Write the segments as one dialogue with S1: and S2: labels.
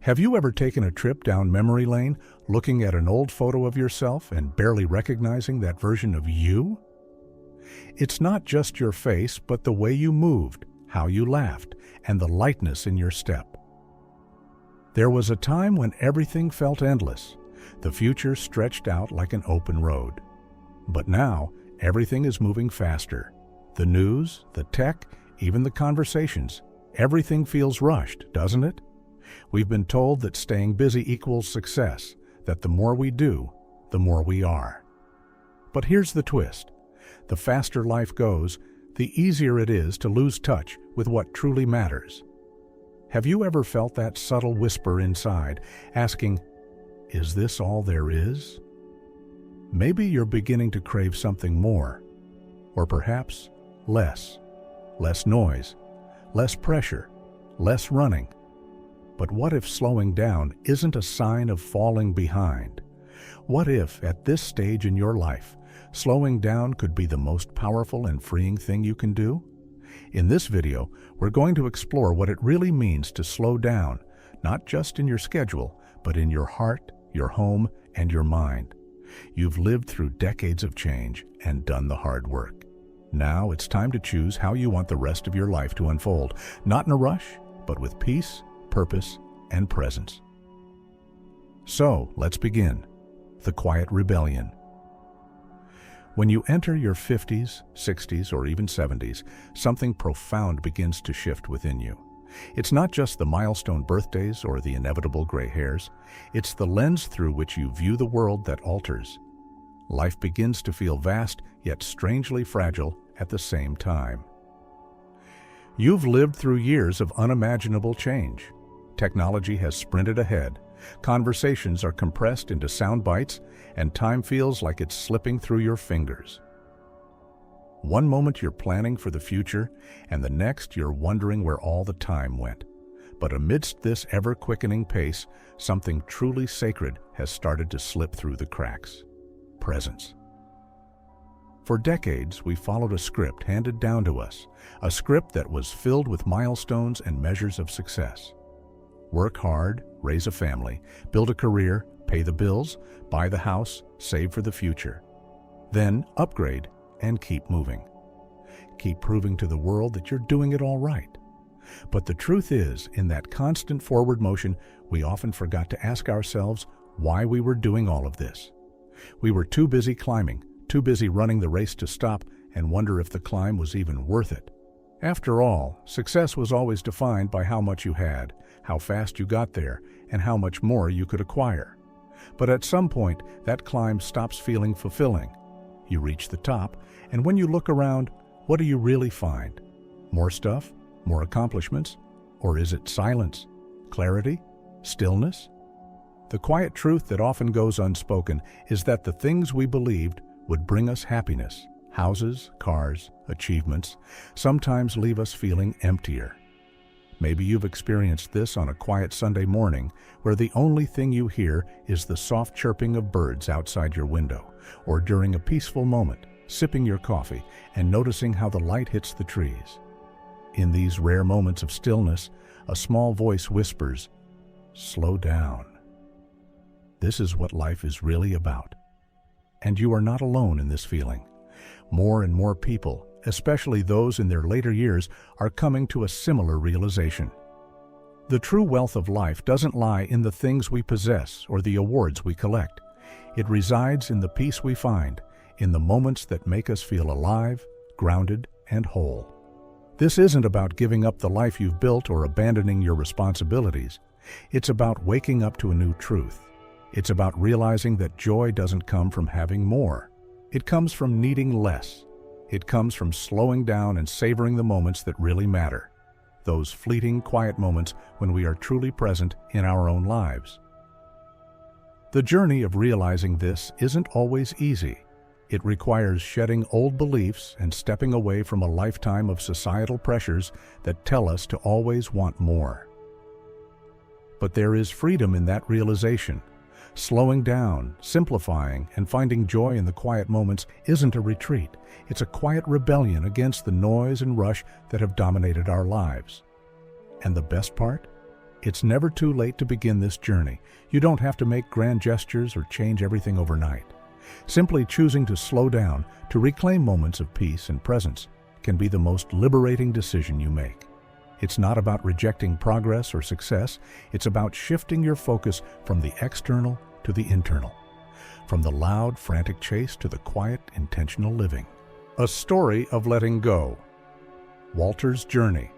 S1: Have you ever taken a trip down memory lane, looking at an old photo of yourself and barely recognizing that version of you? It's not just your face, but the way you moved, how you laughed, and the lightness in your step. There was a time when everything felt endless. The future stretched out like an open road. But now, everything is moving faster. The news, the tech, even the conversations, everything feels rushed, doesn't it? We've been told that staying busy equals success, that the more we do, the more we are. But here's the twist. The faster life goes, the easier it is to lose touch with what truly matters. Have you ever felt that subtle whisper inside, asking, "Is this all there is?" Maybe you're beginning to crave something more, or perhaps less. Less noise, less pressure, less running. But what if slowing down isn't a sign of falling behind? What if, at this stage in your life, slowing down could be the most powerful and freeing thing you can do? In this video, we're going to explore what it really means to slow down, not just in your schedule, but in your heart, your home, and your mind. You've lived through decades of change and done the hard work. Now it's time to choose how you want the rest of your life to unfold, not in a rush, but with peace, purpose, and presence. So, let's begin. The quiet rebellion. When you enter your 50s, 60s, or even 70s, something profound begins to shift within you. It's not just the milestone birthdays or the inevitable gray hairs. It's the lens through which you view the world that alters. Life begins to feel vast, yet strangely fragile at the same time. You've lived through years of unimaginable change. Technology has sprinted ahead, conversations are compressed into sound bites, and time feels like it's slipping through your fingers. One moment you're planning for the future, and the next you're wondering where all the time went. But amidst this ever-quickening pace, something truly sacred has started to slip through the cracks. Presence. For decades, we followed a script handed down to us, a script that was filled with milestones and measures of success. Work hard, raise a family, build a career, pay the bills, buy the house, save for the future. Then upgrade and keep moving. Keep proving to the world that you're doing it all right. But the truth is, in that constant forward motion, we often forgot to ask ourselves why we were doing all of this. We were too busy climbing, too busy running the race to stop and wonder if the climb was even worth it. After all, success was always defined by how much you had, how fast you got there, and how much more you could acquire. But at some point, that climb stops feeling fulfilling. You reach the top, and when you look around, what do you really find? More stuff? More accomplishments? Or is it silence? Clarity? Stillness? The quiet truth that often goes unspoken is that the things we believed would bring us happiness, houses, cars, achievements, sometimes leave us feeling emptier. Maybe you've experienced this on a quiet Sunday morning where the only thing you hear is the soft chirping of birds outside your window, or during a peaceful moment, sipping your coffee and noticing how the light hits the trees. In these rare moments of stillness, a small voice whispers, "Slow down." This is what life is really about. And you are not alone in this feeling. More and more people, especially those in their later years, are coming to a similar realization. The true wealth of life doesn't lie in the things we possess or the awards we collect. It resides in the peace we find, in the moments that make us feel alive, grounded, and whole. This isn't about giving up the life you've built or abandoning your responsibilities. It's about waking up to a new truth. It's about realizing that joy doesn't come from having more. It comes from needing less. It comes from slowing down and savoring the moments that really matter. Those fleeting, quiet moments when we are truly present in our own lives. The journey of realizing this isn't always easy. It requires shedding old beliefs and stepping away from a lifetime of societal pressures that tell us to always want more. But there is freedom in that realization. Slowing down, simplifying, and finding joy in the quiet moments isn't a retreat. It's a quiet rebellion against the noise and rush that have dominated our lives. And the best part? It's never too late to begin this journey. You don't have to make grand gestures or change everything overnight. Simply choosing to slow down, to reclaim moments of peace and presence, can be the most liberating decision you make. It's not about rejecting progress or success. It's about shifting your focus from the external to the internal, from the loud, frantic chase to the quiet, intentional living. A story of letting go. Walter's journey.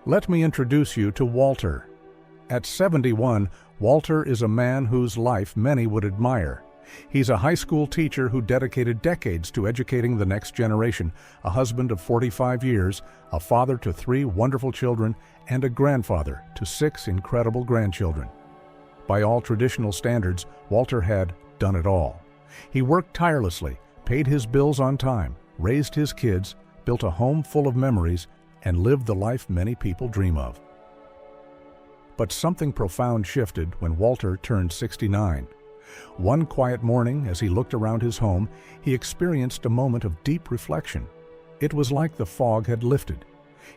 S1: Let me introduce you to Walter. At 71, Walter is a man whose life many would admire. He's a high school teacher who dedicated decades to educating the next generation, a husband of 45 years, a father to 3 wonderful children, and a grandfather to 6 incredible grandchildren. By all traditional standards, Walter had done it all. He worked tirelessly, paid his bills on time, raised his kids, built a home full of memories, and lived the life many people dream of. But something profound shifted when Walter turned 69. One quiet morning, as he looked around his home, he experienced a moment of deep reflection. It was like the fog had lifted.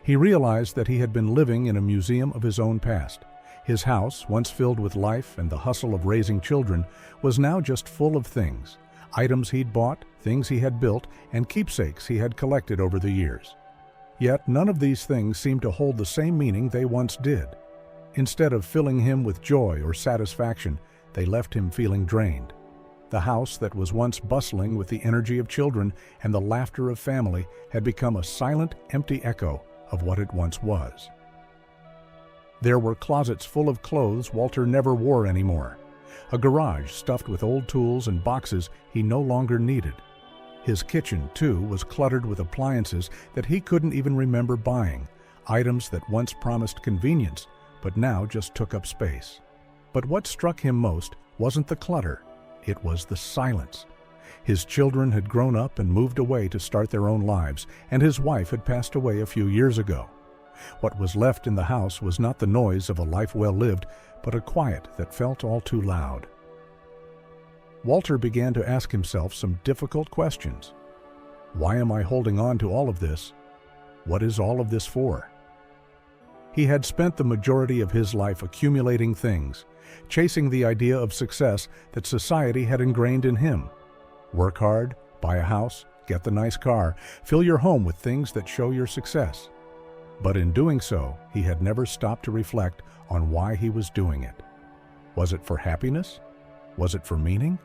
S1: He realized that he had been living in a museum of his own past. His house, once filled with life and the hustle of raising children, was now just full of things. Items he'd bought, things he had built, and keepsakes he had collected over the years. Yet none of these things seemed to hold the same meaning they once did. Instead of filling him with joy or satisfaction, they left him feeling drained. The house that was once bustling with the energy of children and the laughter of family had become a silent, empty echo of what it once was. There were closets full of clothes Walter never wore anymore, a garage stuffed with old tools and boxes he no longer needed. His kitchen, too, was cluttered with appliances that he couldn't even remember buying, items that once promised convenience, but now just took up space. But what struck him most wasn't the clutter, it was the silence. His children had grown up and moved away to start their own lives, and his wife had passed away a few years ago. What was left in the house was not the noise of a life well lived, but a quiet that felt all too loud. Walter began to ask himself some difficult questions. Why am I holding on to all of this? What is all of this for? He had spent the majority of his life accumulating things, chasing the idea of success that society had ingrained in him. Work hard, buy a house, get the nice car, fill your home with things that show your success. But in doing so, he had never stopped to reflect on why he was doing it. Was it for happiness? Was it for meaning?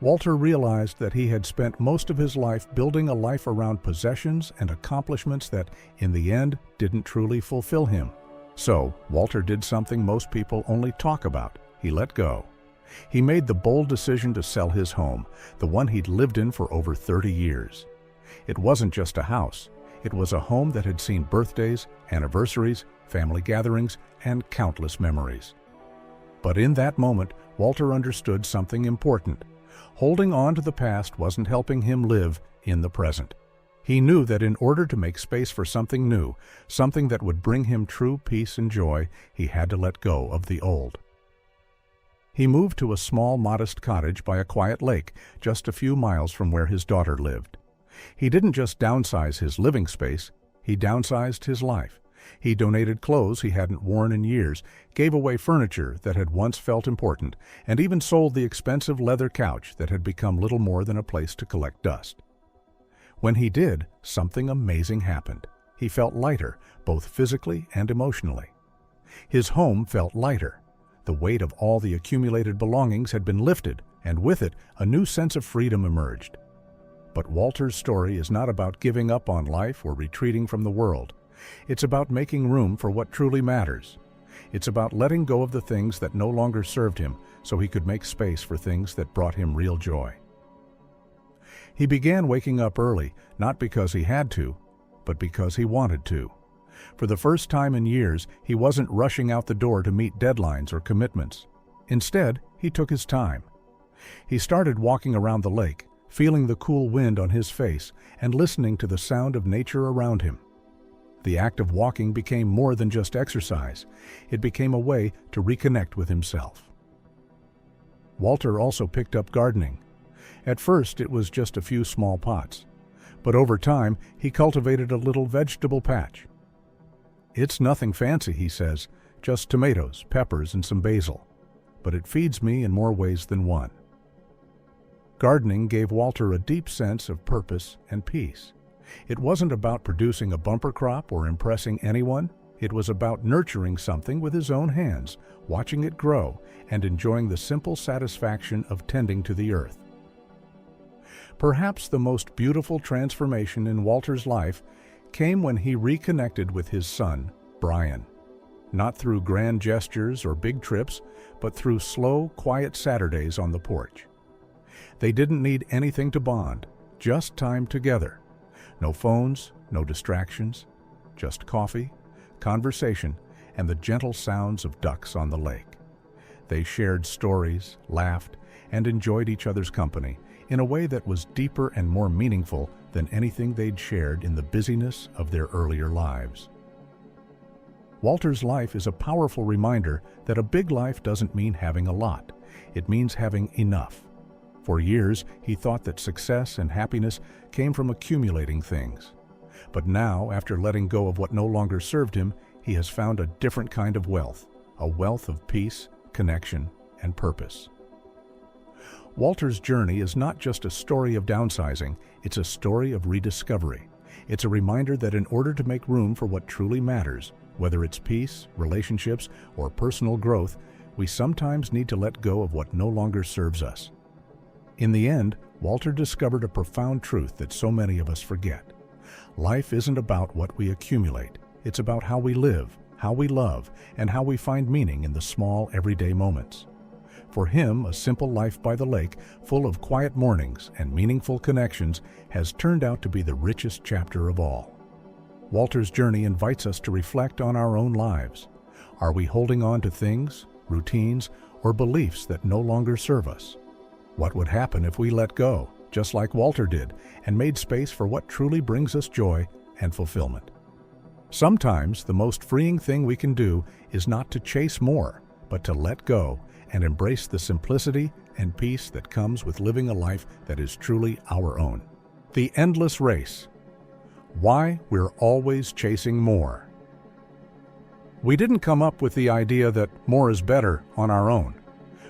S1: Walter realized that he had spent most of his life building a life around possessions and accomplishments that, in the end, didn't truly fulfill him. So, Walter did something most people only talk about. He let go. He made the bold decision to sell his home, the one he'd lived in for over 30 years. It wasn't just a house. It was a home that had seen birthdays, anniversaries, family gatherings, and countless memories. But in that moment, Walter understood something important. Holding on to the past wasn't helping him live in the present. He knew that in order to make space for something new, something that would bring him true peace and joy, he had to let go of the old. He moved to a small, modest cottage by a quiet lake, just a few miles from where his daughter lived. He didn't just downsize his living space, he downsized his life. He donated clothes he hadn't worn in years, gave away furniture that had once felt important, and even sold the expensive leather couch that had become little more than a place to collect dust. When he did, something amazing happened. He felt lighter, both physically and emotionally. His home felt lighter. The weight of all the accumulated belongings had been lifted, and with it, a new sense of freedom emerged. But Walter's story is not about giving up on life or retreating from the world. It's about making room for what truly matters. It's about letting go of the things that no longer served him so he could make space for things that brought him real joy. He began waking up early, not because he had to, but because he wanted to. For the first time in years, he wasn't rushing out the door to meet deadlines or commitments. Instead, he took his time. He started walking around the lake, feeling the cool wind on his face and listening to the sound of nature around him. The act of walking became more than just exercise. It became a way to reconnect with himself. Walter also picked up gardening. At first, it was just a few small pots, but over time, he cultivated a little vegetable patch. It's nothing fancy, he says, just tomatoes, peppers, and some basil, but it feeds me in more ways than one. Gardening gave Walter a deep sense of purpose and peace. It wasn't about producing a bumper crop or impressing anyone. It was about nurturing something with his own hands, watching it grow, and enjoying the simple satisfaction of tending to the earth. Perhaps the most beautiful transformation in Walter's life came when he reconnected with his son, Brian. Not through grand gestures or big trips, but through slow, quiet Saturdays on the porch. They didn't need anything to bond, just time together. No phones, no distractions, just coffee, conversation, and the gentle sounds of ducks on the lake. They shared stories, laughed, and enjoyed each other's company in a way that was deeper and more meaningful than anything they'd shared in the busyness of their earlier lives. Walter's life is a powerful reminder that a big life doesn't mean having a lot. It means having enough. For years, he thought that success and happiness came from accumulating things. But now, after letting go of what no longer served him, he has found a different kind of wealth, a wealth of peace, connection, and purpose. Walter's journey is not just a story of downsizing, it's a story of rediscovery. It's a reminder that in order to make room for what truly matters, whether it's peace, relationships, or personal growth, we sometimes need to let go of what no longer serves us. In the end, Walter discovered a profound truth that so many of us forget. Life isn't about what we accumulate. It's about how we live, how we love, and how we find meaning in the small, everyday moments. For him, a simple life by the lake, full of quiet mornings and meaningful connections, has turned out to be the richest chapter of all. Walter's journey invites us to reflect on our own lives. Are we holding on to things, routines, or beliefs that no longer serve us? What would happen if we let go, just like Walter did, and made space for what truly brings us joy and fulfillment? Sometimes the most freeing thing we can do is not to chase more, but to let go and embrace the simplicity and peace that comes with living a life that is truly our own. The endless race. Why we're always chasing more. We didn't come up with the idea that more is better on our own.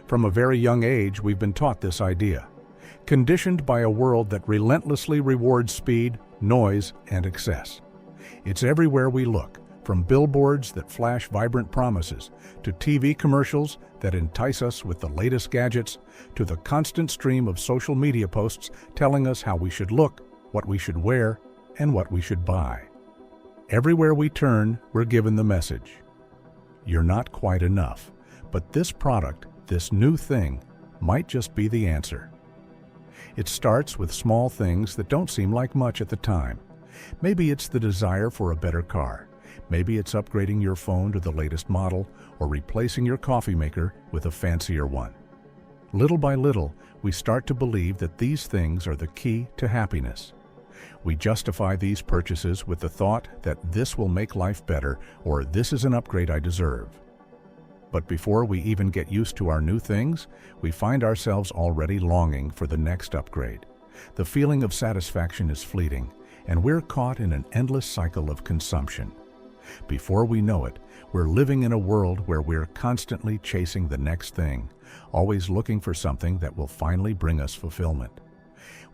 S1: From a very young age, we've been taught this idea, conditioned by a world that relentlessly rewards speed, noise, and excess. It's everywhere we look, from billboards that flash vibrant promises, to TV commercials that entice us with the latest gadgets, to the constant stream of social media posts telling us how we should look, what we should wear, and what we should buy. Everywhere we turn, we're given the message: you're not quite enough, but this product, this new thing, might just be the answer. It starts with small things that don't seem like much at the time. Maybe it's the desire for a better car. Maybe it's upgrading your phone to the latest model or replacing your coffee maker with a fancier one. Little by little, we start to believe that these things are the key to happiness. We justify these purchases with the thought that this will make life better or this is an upgrade I deserve. But before we even get used to our new things, we find ourselves already longing for the next upgrade. The feeling of satisfaction is fleeting, and we're caught in an endless cycle of consumption. Before we know it, we're living in a world where we're constantly chasing the next thing, always looking for something that will finally bring us fulfillment.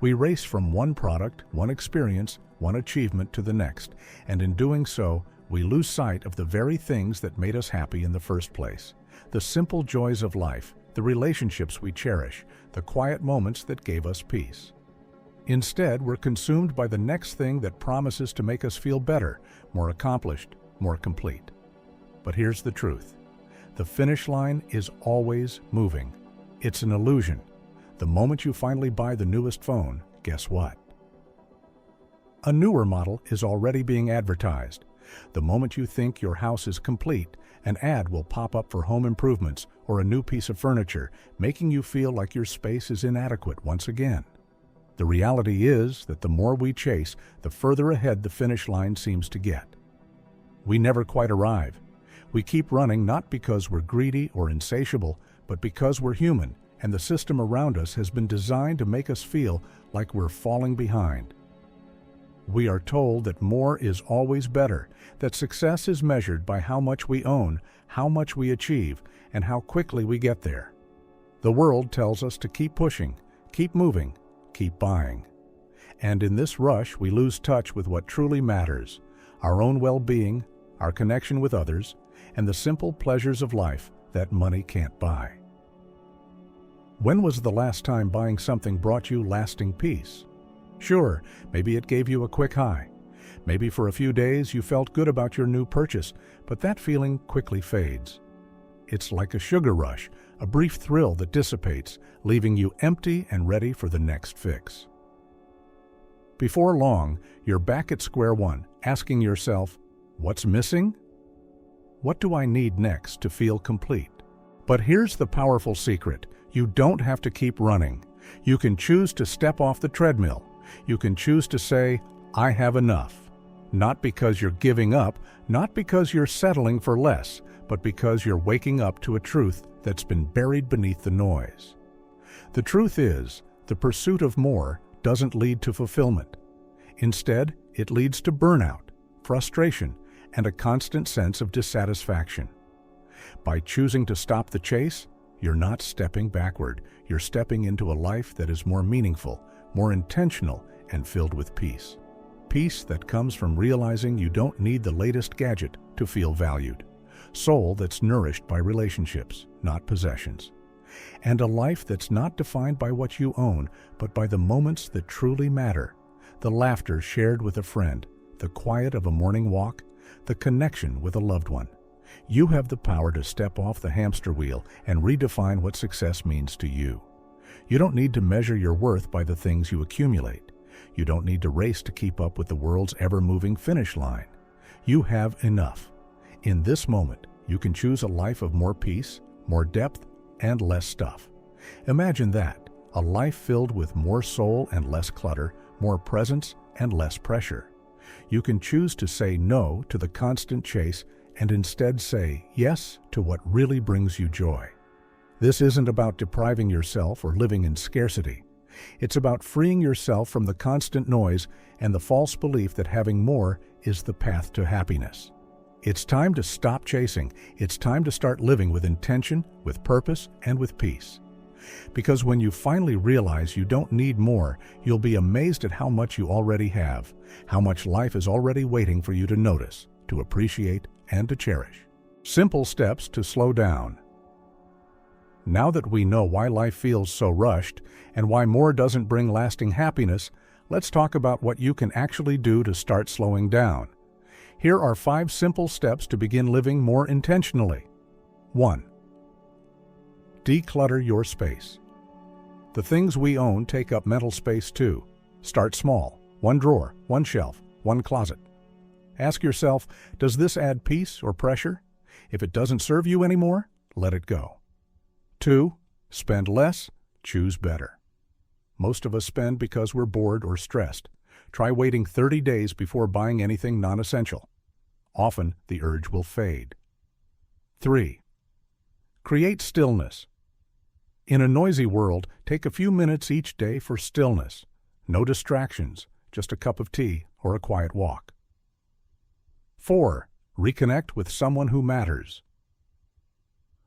S1: We race from one product, one experience, one achievement to the next, and in doing so, we lose sight of the very things that made us happy in the first place. The simple joys of life, the relationships we cherish, the quiet moments that gave us peace. Instead, we're consumed by the next thing that promises to make us feel better, more accomplished, more complete. But here's the truth. The finish line is always moving. It's an illusion. The moment you finally buy the newest phone, guess what? A newer model is already being advertised. The moment you think your house is complete, an ad will pop up for home improvements or a new piece of furniture, making you feel like your space is inadequate once again. The reality is that the more we chase, the further ahead the finish line seems to get. We never quite arrive. We keep running not because we're greedy or insatiable, but because we're human, and the system around us has been designed to make us feel like we're falling behind. We are told that more is always better, that success is measured by how much we own, how much we achieve, and how quickly we get there. The world tells us to keep pushing, keep moving, keep buying. And in this rush, we lose touch with what truly matters: our own well-being, our connection with others, and the simple pleasures of life that money can't buy. When was the last time buying something brought you lasting peace? Sure, maybe it gave you a quick high. Maybe for a few days you felt good about your new purchase, but that feeling quickly fades. It's like a sugar rush, a brief thrill that dissipates, leaving you empty and ready for the next fix. Before long, you're back at square one, asking yourself, what's missing? What do I need next to feel complete? But here's the powerful secret. You don't have to keep running. You can choose to step off the treadmill. You can choose to say, I have enough. Not because you're giving up, not because you're settling for less, but because you're waking up to a truth that's been buried beneath the noise. The truth is, the pursuit of more doesn't lead to fulfillment. Instead, it leads to burnout, frustration, and a constant sense of dissatisfaction. By choosing to stop the chase, you're not stepping backward. You're stepping into a life that is more meaningful, more intentional, and filled with peace. Peace that comes from realizing you don't need the latest gadget to feel valued. Soul that's nourished by relationships, not possessions. And a life that's not defined by what you own, but by the moments that truly matter. The laughter shared with a friend, the quiet of a morning walk, the connection with a loved one. You have the power to step off the hamster wheel and redefine what success means to you. You don't need to measure your worth by the things you accumulate. You don't need to race to keep up with the world's ever-moving finish line. You have enough. In this moment, you can choose a life of more peace, more depth, and less stuff. Imagine that, a life filled with more soul and less clutter, more presence and less pressure. You can choose to say no to the constant chase and instead say yes to what really brings you joy. This isn't about depriving yourself or living in scarcity. It's about freeing yourself from the constant noise and the false belief that having more is the path to happiness. It's time to stop chasing. It's time to start living with intention, with purpose, and with peace. Because when you finally realize you don't need more, you'll be amazed at how much you already have, how much life is already waiting for you to notice, to appreciate, and to cherish. Simple steps to slow down. Now that we know why life feels so rushed and why more doesn't bring lasting happiness, let's talk about what you can actually do to start slowing down. Here are 5 simple steps to begin living more intentionally. 1. Declutter your space. The things we own take up mental space too. Start small. 1 drawer, 1 shelf, 1 closet. Ask yourself, does this add peace or pressure? If it doesn't serve you anymore, let it go. 2. Spend less, choose better. Most of us spend because we're bored or stressed. Try waiting 30 days before buying anything non-essential. Often, the urge will fade. 3. Create stillness. In a noisy world, take a few minutes each day for stillness. No distractions, just a cup of tea or a quiet walk. 4. Reconnect with someone who matters.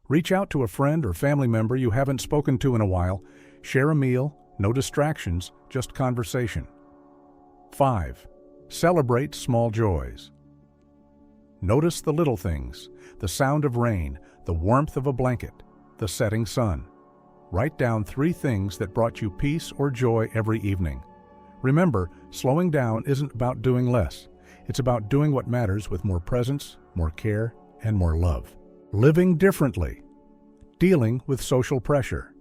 S1: Reach out to a friend or family member you haven't spoken to in a while. Share a meal, no distractions, just conversation. 5. Celebrate small joys. Notice the little things, the sound of rain, the warmth of a blanket, the setting sun. Write down 3 things that brought you peace or joy every evening. Remember, slowing down isn't about doing less. It's about doing what matters with more presence, more care, and more love. Living differently. Dealing with social pressure.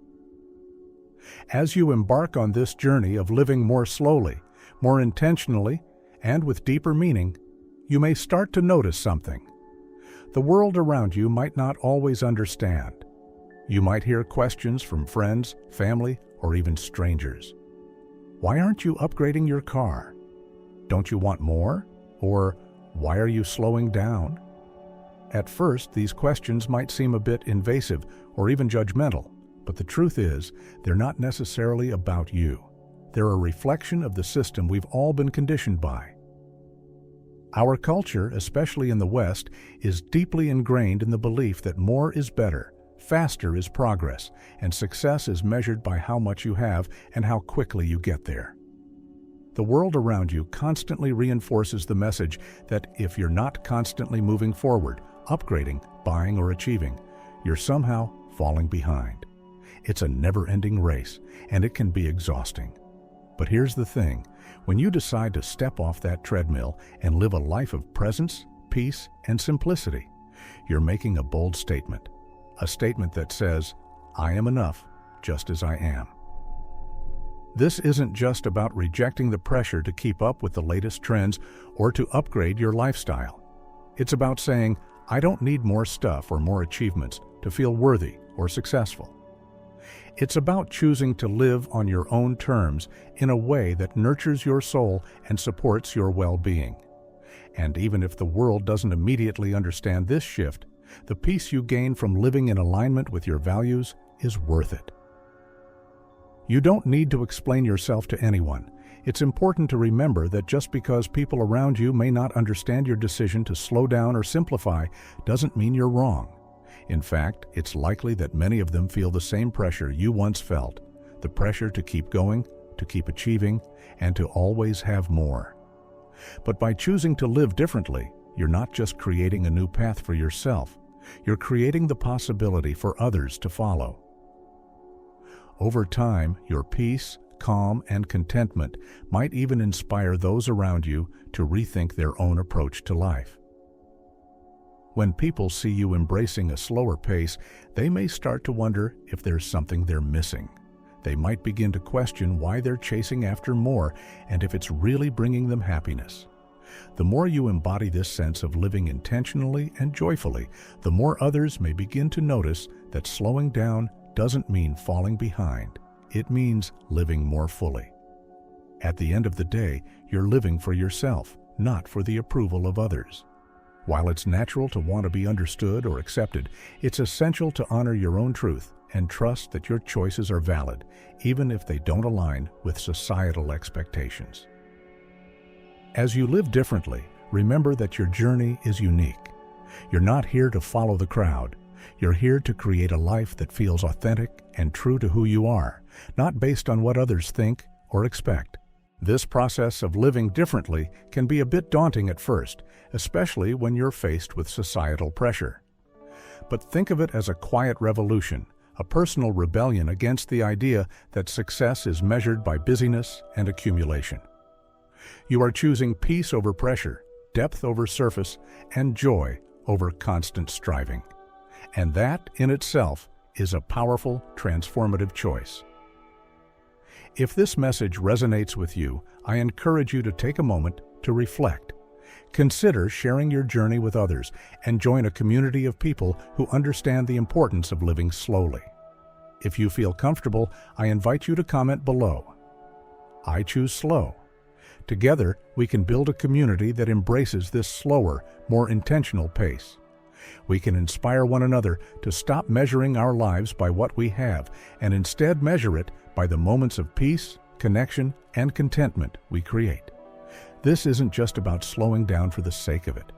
S1: As you embark on this journey of living more slowly, more intentionally, and with deeper meaning, you may start to notice something. The world around you might not always understand. You might hear questions from friends, family, or even strangers. Why aren't you upgrading your car? Don't you want more? Or why are you slowing down? At first, these questions might seem a bit invasive or even judgmental, but the truth is, they're not necessarily about you. They're a reflection of the system we've all been conditioned by. Our culture, especially in the West, is deeply ingrained in the belief that more is better, faster is progress, and success is measured by how much you have and how quickly you get there. The world around you constantly reinforces the message that if you're not constantly moving forward, upgrading, buying, or achieving, you're somehow falling behind. It's a never-ending race, and it can be exhausting. But here's the thing. When you decide to step off that treadmill and live a life of presence, peace, and simplicity, you're making a bold statement. A statement that says, I am enough just as I am. This isn't just about rejecting the pressure to keep up with the latest trends or to upgrade your lifestyle. It's about saying, I don't need more stuff or more achievements to feel worthy or successful. It's about choosing to live on your own terms in a way that nurtures your soul and supports your well-being. And even if the world doesn't immediately understand this shift, the peace you gain from living in alignment with your values is worth it. You don't need to explain yourself to anyone. It's important to remember that just because people around you may not understand your decision to slow down or simplify doesn't mean you're wrong. In fact, it's likely that many of them feel the same pressure you once felt, the pressure to keep going, to keep achieving, and to always have more. But by choosing to live differently, you're not just creating a new path for yourself, you're creating the possibility for others to follow. Over time, your peace, calm, and contentment might even inspire those around you to rethink their own approach to life. When people see you embracing a slower pace, they may start to wonder if there's something they're missing. They might begin to question why they're chasing after more and if it's really bringing them happiness. The more you embody this sense of living intentionally and joyfully, the more others may begin to notice that slowing down doesn't mean falling behind. It means living more fully. At the end of the day, you're living for yourself, not for the approval of others. While it's natural to want to be understood or accepted, it's essential to honor your own truth and trust that your choices are valid, even if they don't align with societal expectations. As you live differently, remember that your journey is unique. You're not here to follow the crowd. You're here to create a life that feels authentic and true to who you are, not based on what others think or expect. This process of living differently can be a bit daunting at first, especially when you're faced with societal pressure. But think of it as a quiet revolution, a personal rebellion against the idea that success is measured by busyness and accumulation. You are choosing peace over pressure, depth over surface, and joy over constant striving. And that, in itself, is a powerful, transformative choice. If this message resonates with you, I encourage you to take a moment to reflect. Consider sharing your journey with others and join a community of people who understand the importance of living slowly. If you feel comfortable, I invite you to comment below. I choose slow. Together, we can build a community that embraces this slower, more intentional pace. We can inspire one another to stop measuring our lives by what we have and instead measure it by the moments of peace, connection, and contentment we create. This isn't just about slowing down for the sake of it.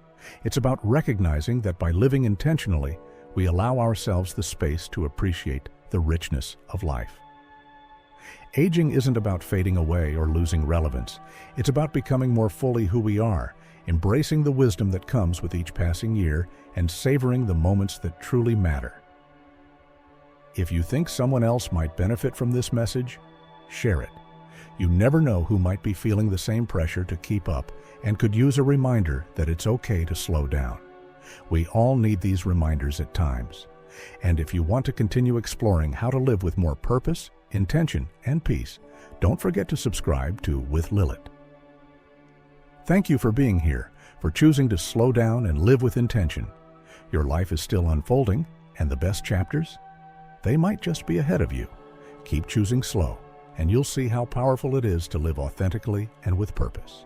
S1: It's about recognizing that by living intentionally, we allow ourselves the space to appreciate the richness of life. Aging isn't about fading away or losing relevance. It's about becoming more fully who we are, embracing the wisdom that comes with each passing year, and savoring the moments that truly matter. If you think someone else might benefit from this message, share it. You never know who might be feeling the same pressure to keep up and could use a reminder that it's okay to slow down. We all need these reminders at times. And if you want to continue exploring how to live with more purpose, intention, and peace, don't forget to subscribe to With Lilith. Thank you for being here, for choosing to slow down and live with intention. Your life is still unfolding, and the best chapters? They might just be ahead of you. Keep choosing slow, and you'll see how powerful it is to live authentically and with purpose.